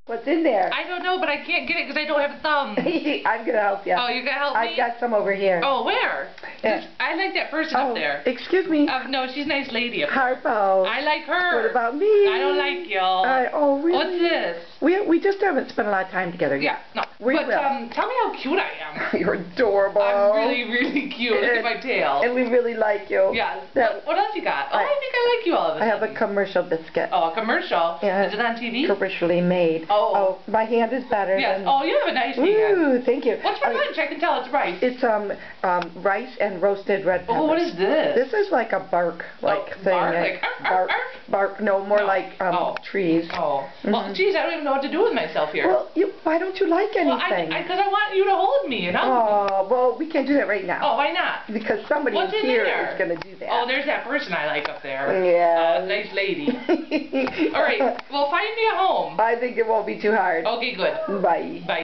What's in there? I don't know, but I can't get it because I don't have a thumb. I'm going to help you. Oh, you're going to help me? I've got some over here. Oh, where? Yeah. I like that person up there. Excuse me. No, she's a nice lady up there. Harpo. I like her. What about me? I don't like y'all. Oh, really? What's this? We just haven't spent a lot of time together yet. Yeah, no. We but will. Tell me how cute I am. You're adorable. I'm really, really cute. Look at my tail. And we really like you. Yeah. That, what else you got? Oh, I think I like you all of I have a commercial biscuit. Oh, a commercial? Yeah. Is it on TV? Commercially made. Oh. My hand is better. Yes. Than... Oh, you have a nice hand. Ooh, thank you. What's for lunch? I can tell it's rice. It's rice and roasted red peppers. Oh, what is this? This is like a bark thing. Bark? Like bark. No, more like trees. Oh. Well, geez, I don't even know what to do with myself here. Well, why don't you like anything? Well, because I want you to hold me, you know? Oh, well, we can't do that right now. Oh, why not? Because somebody What's in here there? is going to do that. Oh, there's that person I like up there. Yeah. Nice lady. All right. Well, find me a home. I think it won't be too hard. Okay, good. Bye. Bye.